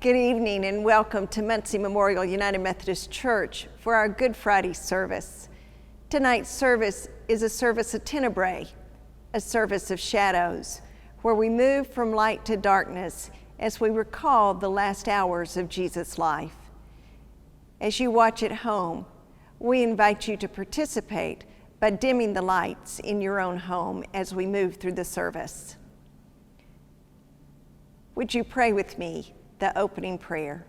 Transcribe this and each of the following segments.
Good evening and welcome to Muncie Memorial United Methodist Church for our Good Friday service. Tonight's service is a service of Tenebrae, a service of shadows, where we move from light to darkness as we recall the last hours of Jesus' life. As you watch at home, we invite you to participate by dimming the lights in your own home as we move through the service. Would you pray with me the opening prayer?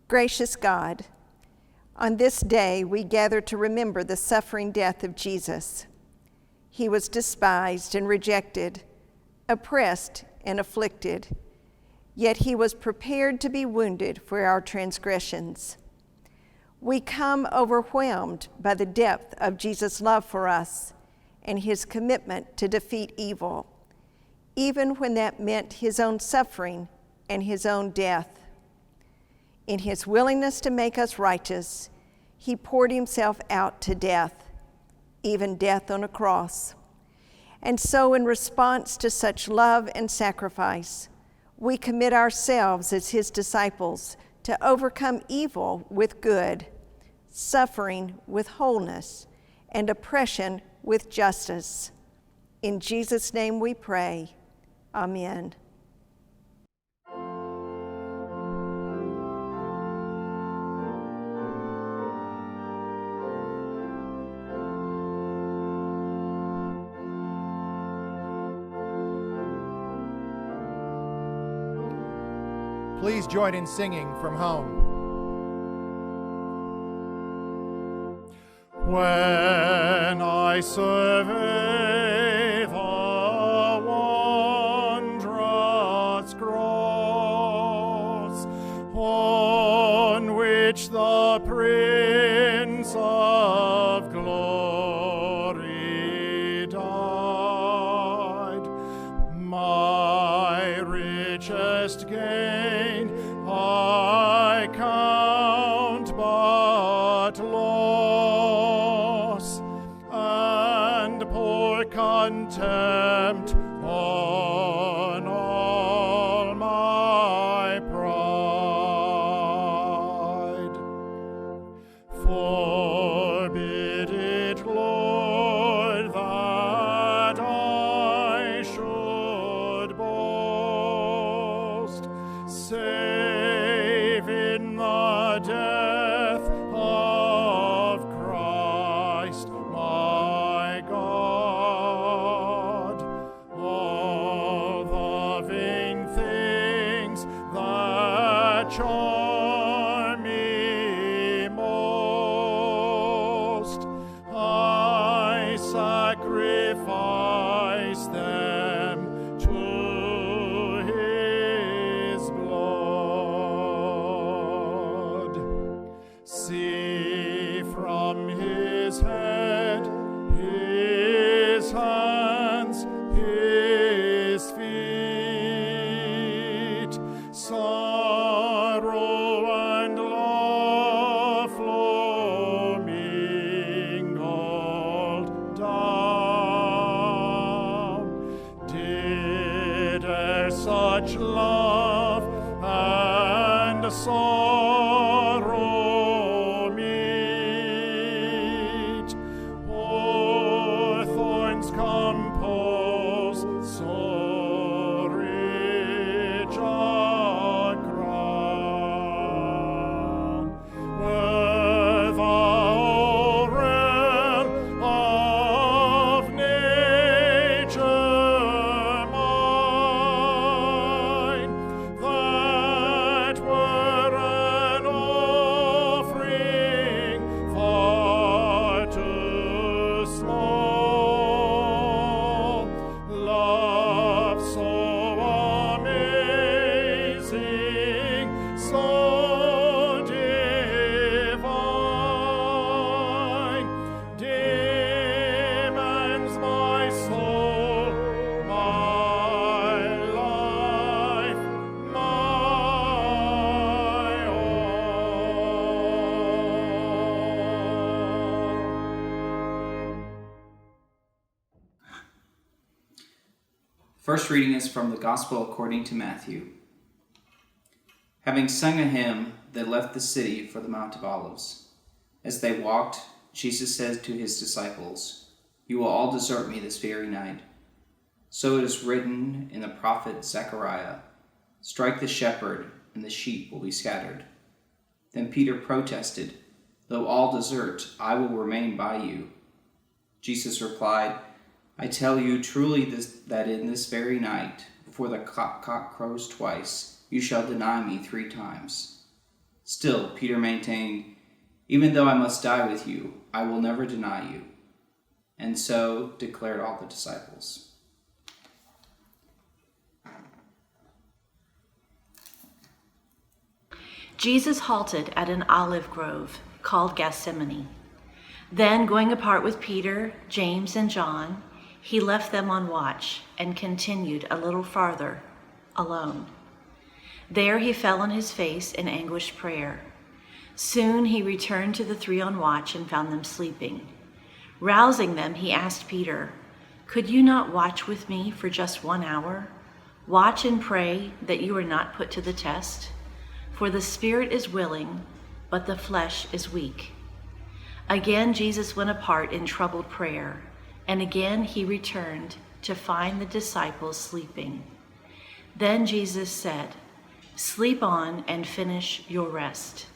Gracious God, on this day we gather to remember the suffering death of Jesus. He was despised and rejected, oppressed and afflicted, yet he was prepared to be wounded for our transgressions. We come overwhelmed by the depth of Jesus' love for us and his commitment to defeat evil, even when that meant his own suffering and his own death. In his willingness to make us righteous, he poured himself out to death, even death on a cross. And so in response to such love and sacrifice, we commit ourselves as his disciples to overcome evil with good, suffering with wholeness, and oppression with justice. In Jesus' name we pray. Amen. Please join in singing from home. When I survey the wondrous cross on which the Prince of Glory died, my richest gain I count but loss, and pour contempt on all my pride. Forbid it, Lord, that I should boast, save in the death of Christ my God. All the vain things that charm me most, I sacrifice them to his blood. See from his head, his hands, his feet, sorrow and love flow mingled down. Did such love and sorrow meet, or thorns compose so rich a crown? Were the whole realm of nature mine, that were First reading is from the Gospel according to Matthew. Having sung a hymn, they left the city for the Mount of Olives. As they walked, Jesus said to his disciples, "You will all desert me this very night. So it is written in the prophet Zechariah, 'Strike the shepherd, and the sheep will be scattered.'" Then Peter protested, "Though all desert, I will remain by you." Jesus replied, "I tell you truly that in this very night, before the cock crows twice, you shall deny me 3 times. Still, Peter maintained, "Even though I must die with you, I will never deny you." And so declared all the disciples. Jesus halted at an olive grove called Gethsemane. Then, going apart with Peter, James, and John, he left them on watch and continued a little farther, alone. There he fell on his face in anguished prayer. Soon he returned to the 3 on watch and found them sleeping. Rousing them, he asked Peter, "Could you not watch with me for just 1 hour? Watch and pray that you are not put to the test. For the spirit is willing, but the flesh is weak." Again Jesus went apart in troubled prayer, and again he returned to find the disciples sleeping. Then Jesus said, "Sleep on and finish your rest.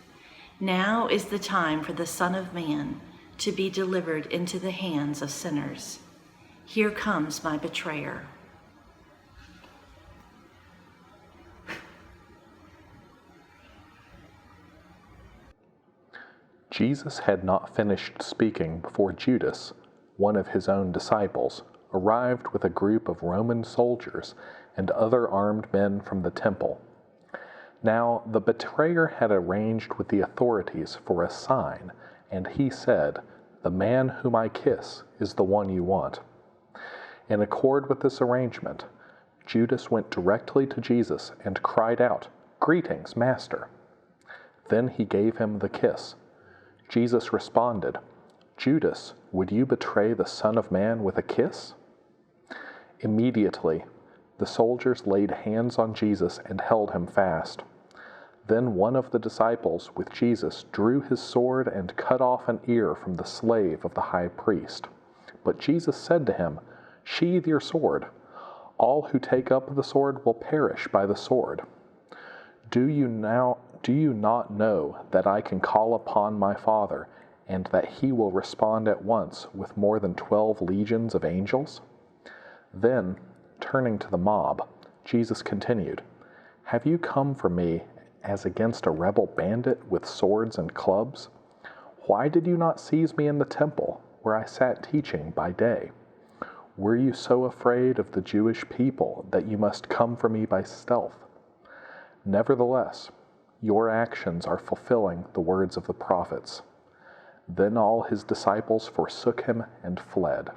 Now is the time for the Son of Man to be delivered into the hands of sinners. Here comes my betrayer." Jesus had not finished speaking before Judas, one of his own disciples, arrived with a group of Roman soldiers and other armed men from the temple. Now the betrayer had arranged with the authorities for a sign, and he said, "The man whom I kiss is the one you want." In accord with this arrangement, Judas went directly to Jesus and cried out, "Greetings, Master." Then he gave him the kiss. Jesus responded, "Judas, would you betray the Son of Man with a kiss?" Immediately, the soldiers laid hands on Jesus and held him fast. Then one of the disciples with Jesus drew his sword and cut off an ear from the slave of the high priest. But Jesus said to him, "Sheathe your sword. All who take up the sword will perish by the sword. Do you not know that I can call upon my Father, and that he will respond at once with more than 12 legions of angels?" Then, turning to the mob, Jesus continued, "Have you come for me as against a rebel bandit with swords and clubs? Why did you not seize me in the temple, where I sat teaching by day? Were you so afraid of the Jewish people that you must come for me by stealth? Nevertheless, your actions are fulfilling the words of the prophets." Then all his disciples forsook him and fled.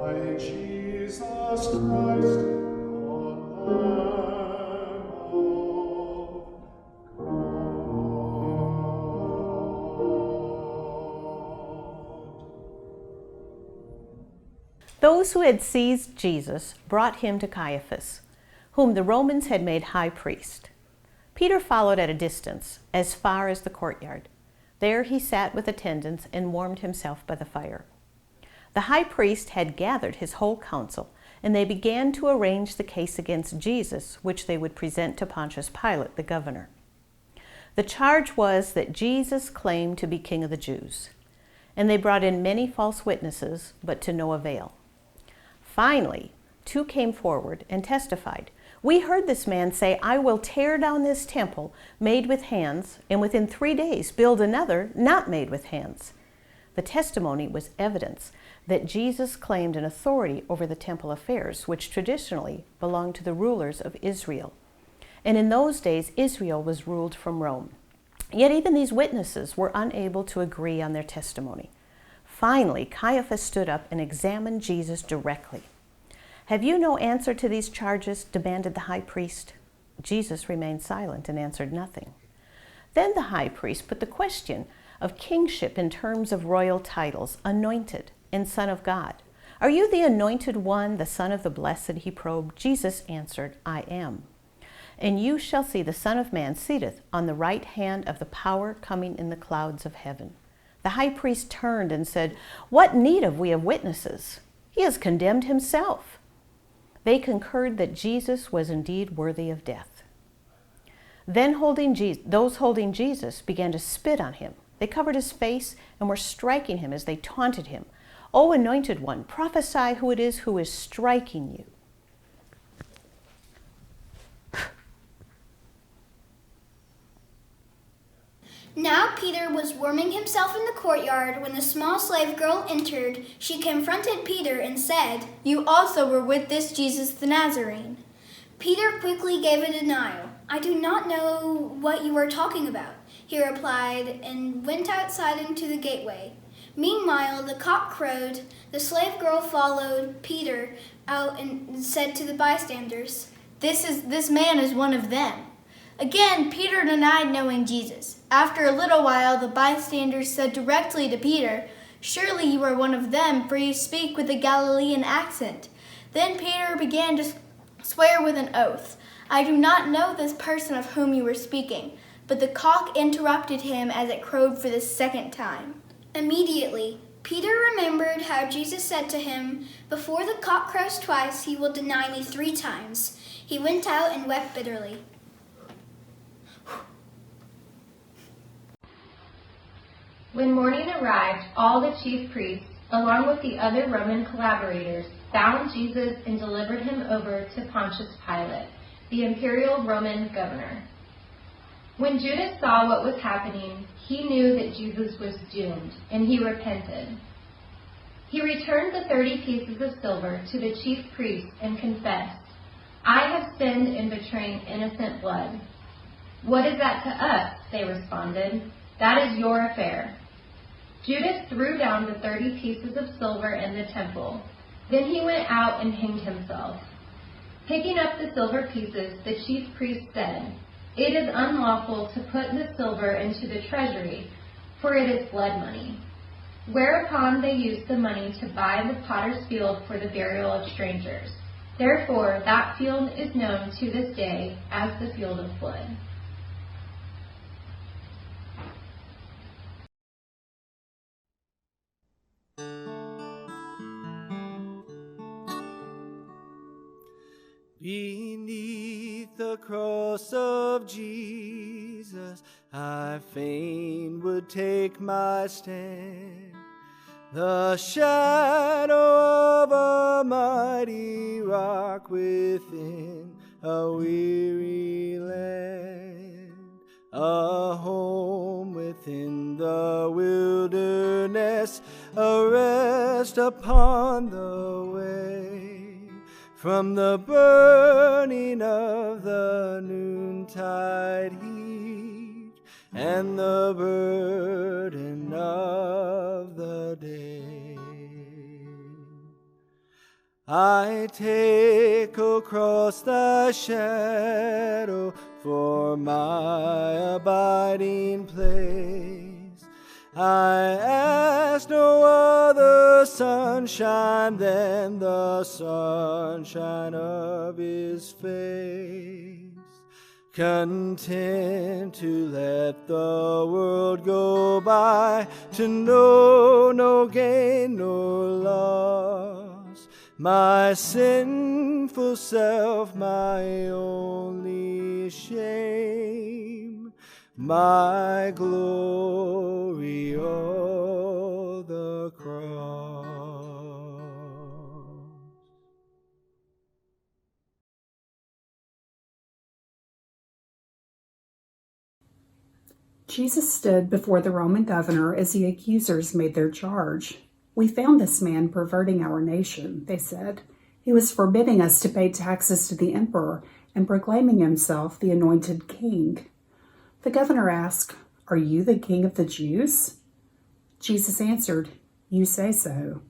by Jesus Christ, the Lamb of God. Those who had seized Jesus brought him to Caiaphas, whom the Romans had made high priest. Peter followed at a distance, as far as the courtyard. There he sat with attendants and warmed himself by the fire. The high priest had gathered his whole council, and they began to arrange the case against Jesus, which they would present to Pontius Pilate, the governor. The charge was that Jesus claimed to be king of the Jews, and they brought in many false witnesses, but to no avail. Finally, 2 came forward and testified, "We heard this man say, 'I will tear down this temple made with hands, and within 3 days build another not made with hands.'" The testimony was evidence that Jesus claimed an authority over the temple affairs, which traditionally belonged to the rulers of Israel. And in those days, Israel was ruled from Rome. Yet even these witnesses were unable to agree on their testimony. Finally, Caiaphas stood up and examined Jesus directly. "Have you no answer to these charges?" demanded the high priest. Jesus remained silent and answered nothing. Then the high priest put the question of kingship in terms of royal titles, anointed and Son of God. "Are you the anointed one, the Son of the Blessed?" he probed. Jesus answered, "I am. And you shall see the Son of Man seated on the right hand of the power coming in the clouds of heaven." The high priest turned and said, "What need have we of witnesses? He has condemned himself." They concurred that Jesus was indeed worthy of death. Then those holding Jesus began to spit on him. They covered his face and were striking him as they taunted him. "O anointed one, prophesy who it is who is striking you." Now Peter was warming himself in the courtyard when the small slave girl entered. She confronted Peter and said, "You also were with this Jesus the Nazarene." Peter quickly gave a denial. "I do not know what you are talking about," he replied, and went outside into the gateway. Meanwhile, the cock crowed. The slave girl followed Peter out and said to the bystanders, This man is one of them." Again, Peter denied knowing Jesus. After a little while, the bystanders said directly to Peter, "Surely you are one of them, for you speak with a Galilean accent." Then Peter began to swear with an oath, "I do not know this person of whom you were speaking." But the cock interrupted him as it crowed for the second time. Immediately, Peter remembered how Jesus said to him, "Before the cock crows twice, he will deny me 3 times." He went out and wept bitterly. When morning arrived, all the chief priests, along with the other Roman collaborators, bound Jesus and delivered him over to Pontius Pilate, the imperial Roman governor. When Judas saw what was happening, he knew that Jesus was doomed, and he repented. He returned the 30 pieces of silver to the chief priests and confessed, "I have sinned in betraying innocent blood." "What is that to us?" they responded. "That is your affair." Judas threw down the 30 pieces of silver in the temple. Then he went out and hanged himself. Picking up the silver pieces, the chief priest said, "It is unlawful to put the silver into the treasury, for it is blood money." Whereupon they used the money to buy the potter's field for the burial of strangers. Therefore, that field is known to this day as the field of blood. Beneath the cross of Jesus, I fain would take my stand. The shadow of a mighty rock within a weary land, a home within the wilderness, a rest upon the way. From the burning of the noontide heat and the burden. burden of the day. I take across the shadow for my abiding place. I ask no other sunshine than the sunshine of his face. Content to let the world go by, to know no gain nor loss. My sinful self, my only shame, my glory, all the cross. Jesus stood before the Roman governor as the accusers made their charge. "We found this man perverting our nation," they said. "He was forbidding us to pay taxes to the emperor and proclaiming himself the anointed king." The governor asked, "Are you the king of the Jews?" Jesus answered, "You say so."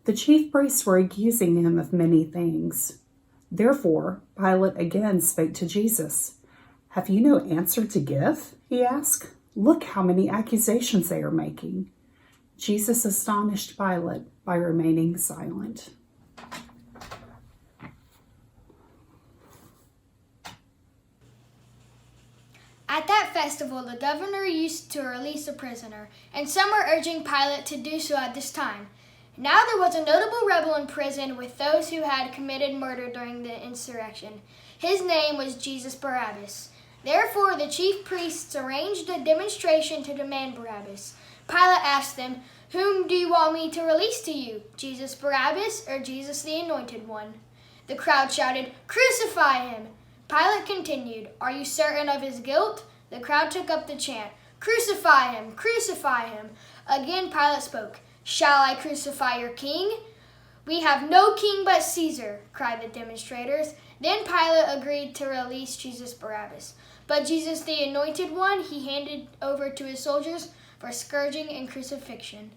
The chief priests were accusing him of many things. Therefore, Pilate again spoke to Jesus. "Have you no answer to give?" he asked. "Look how many accusations they are making." Jesus astonished Pilate by remaining silent. At that festival, the governor used to release a prisoner, and some were urging Pilate to do so at this time. Now there was a notable rebel in prison with those who had committed murder during the insurrection. His name was Jesus Barabbas. Therefore, the chief priests arranged a demonstration to demand Barabbas. Pilate asked them, "Whom do you want me to release to you, Jesus Barabbas or Jesus the Anointed One?" The crowd shouted, "Crucify him!" Pilate continued, "Are you certain of his guilt?" The crowd took up the chant, "Crucify him! Crucify him!" Again Pilate spoke, "Shall I crucify your king?" "We have no king but Caesar," cried the demonstrators. Then Pilate agreed to release Jesus Barabbas. But Jesus the Anointed One he handed over to his soldiers for scourging and crucifixion.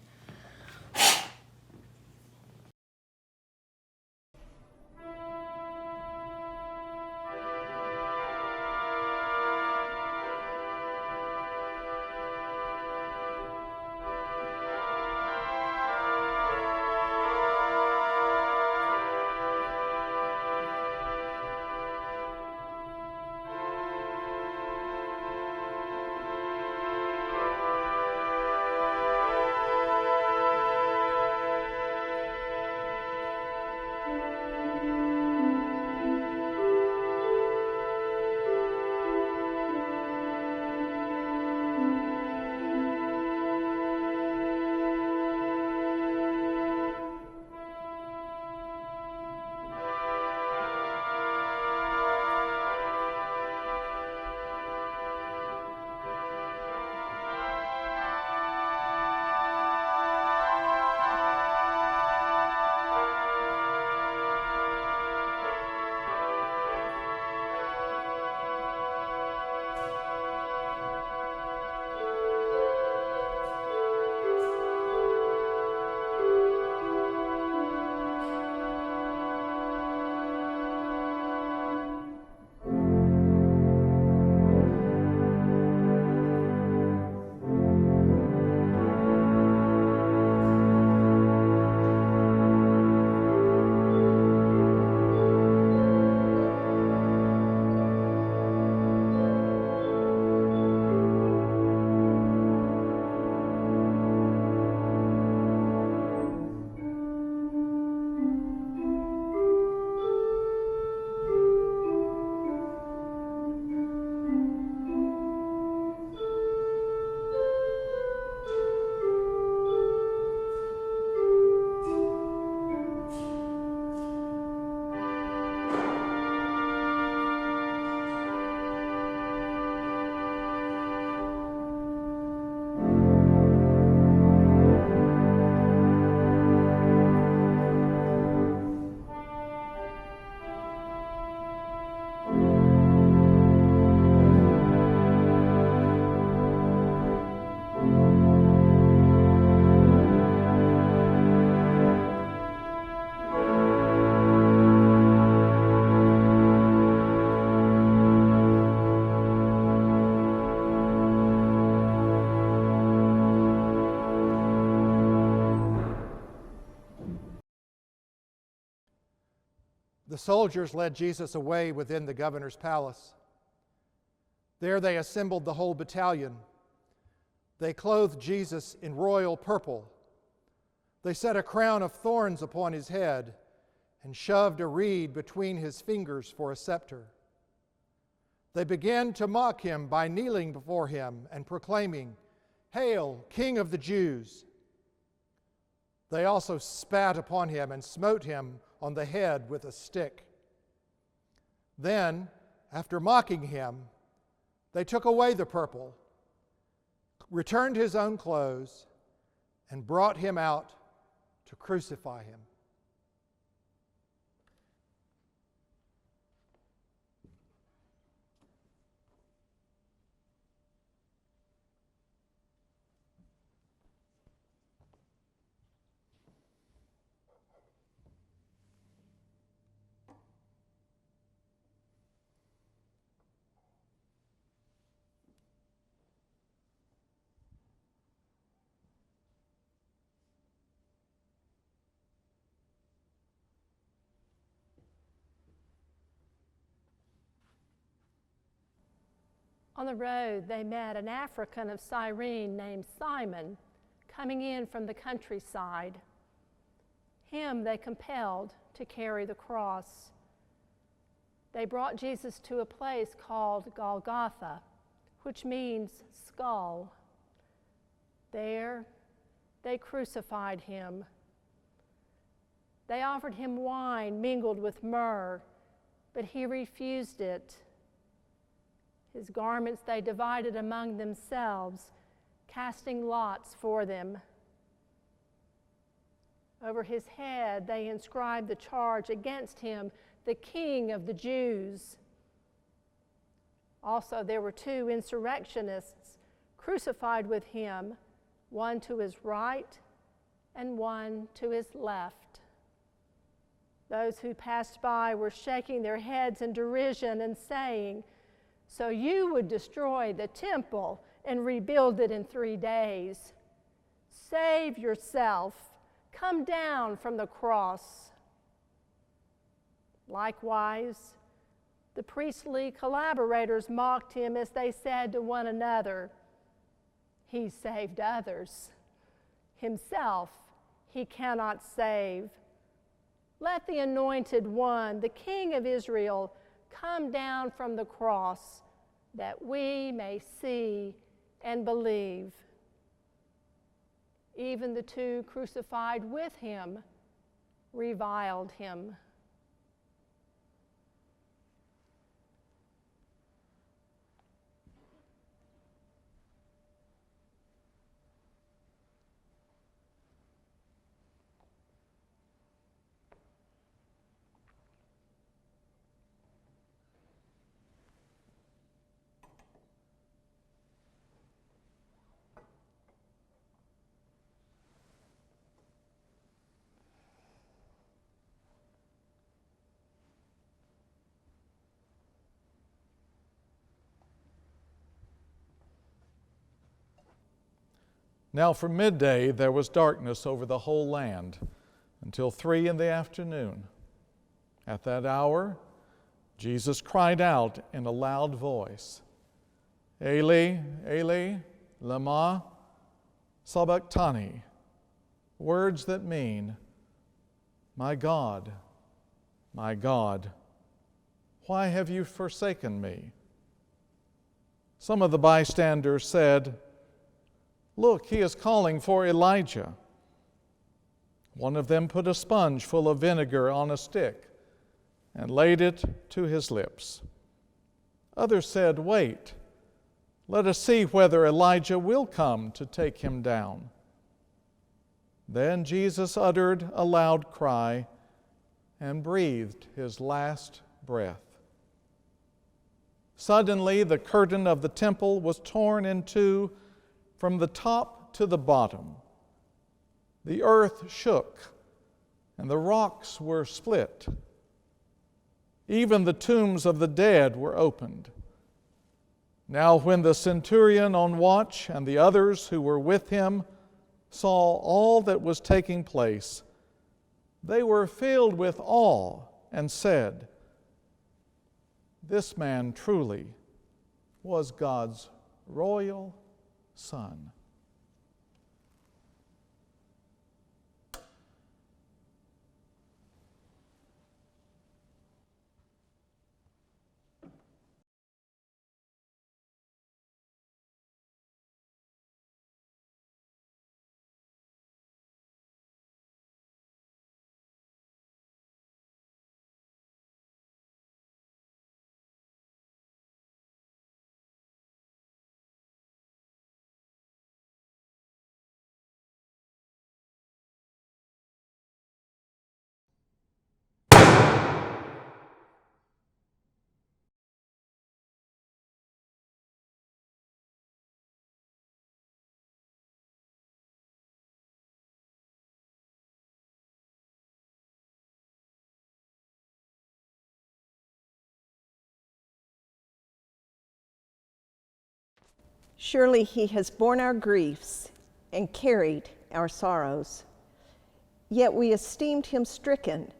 The soldiers led Jesus away within the governor's palace. There they assembled the whole battalion. They clothed Jesus in royal purple. They set a crown of thorns upon his head and shoved a reed between his fingers for a scepter. They began to mock him by kneeling before him and proclaiming, "Hail, King of the Jews!" They also spat upon him and smote him on the head with a stick. Then, after mocking him, they took away the purple, returned his own clothes, and brought him out to crucify him. On the road, they met an African of Cyrene named Simon, coming in from the countryside. Him they compelled to carry the cross. They brought Jesus to a place called Golgotha, which means skull. There, they crucified him. They offered him wine mingled with myrrh, but he refused it. His garments they divided among themselves, casting lots for them. Over his head they inscribed the charge against him, the King of the Jews. Also there were 2 insurrectionists crucified with him, one to his right and one to his left. Those who passed by were shaking their heads in derision and saying, "So you would destroy the temple and rebuild it in 3 days. Save yourself. Come down from the cross." Likewise, the priestly collaborators mocked him as they said to one another, "He saved others. Himself he cannot save. Let the Anointed One, the King of Israel, come down from the cross, that we may see and believe." Even the 2 crucified with him reviled him. Now from midday there was darkness over the whole land until 3 p.m. At that hour, Jesus cried out in a loud voice, "Eli, Eli, lama sabachthani," words that mean, my God, why have you forsaken me?" Some of the bystanders said, "Look, he is calling for Elijah." One of them put a sponge full of vinegar on a stick and laid it to his lips. Others said, "Wait, let us see whether Elijah will come to take him down." Then Jesus uttered a loud cry and breathed his last breath. Suddenly the curtain of the temple was torn in 2 from the top to the bottom. The earth shook, and the rocks were split. Even the tombs of the dead were opened. Now when the centurion on watch and the others who were with him saw all that was taking place, they were filled with awe and said, "This man truly was God's royal son." Surely he has borne our griefs and carried our sorrows. Yet we esteemed him stricken,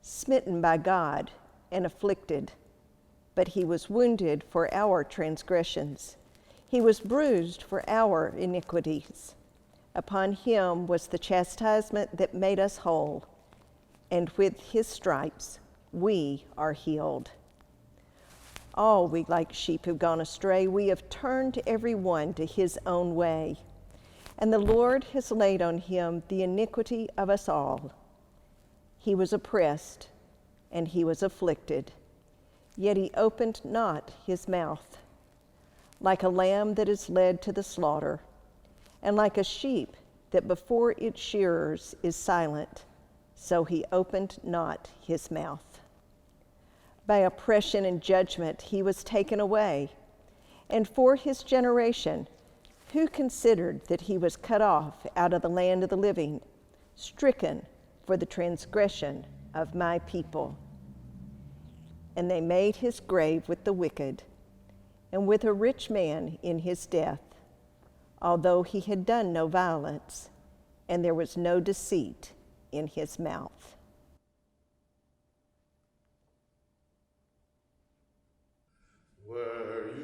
smitten by God, and afflicted. But he was wounded for our transgressions. He was bruised for our iniquities. Upon him was the chastisement that made us whole, and with his stripes we are healed. All we like sheep have gone astray. We have turned every one to his own way. And the Lord has laid on him the iniquity of us all. He was oppressed and he was afflicted, yet he opened not his mouth. Like a lamb that is led to the slaughter, and like a sheep that before its shearers is silent, so he opened not his mouth. By oppression and judgment he was taken away. And for his generation, who considered that he was cut off out of the land of the living, stricken for the transgression of my people? And they made his grave with the wicked, and with a rich man in his death, although he had done no violence, and there was no deceit in his mouth. Were you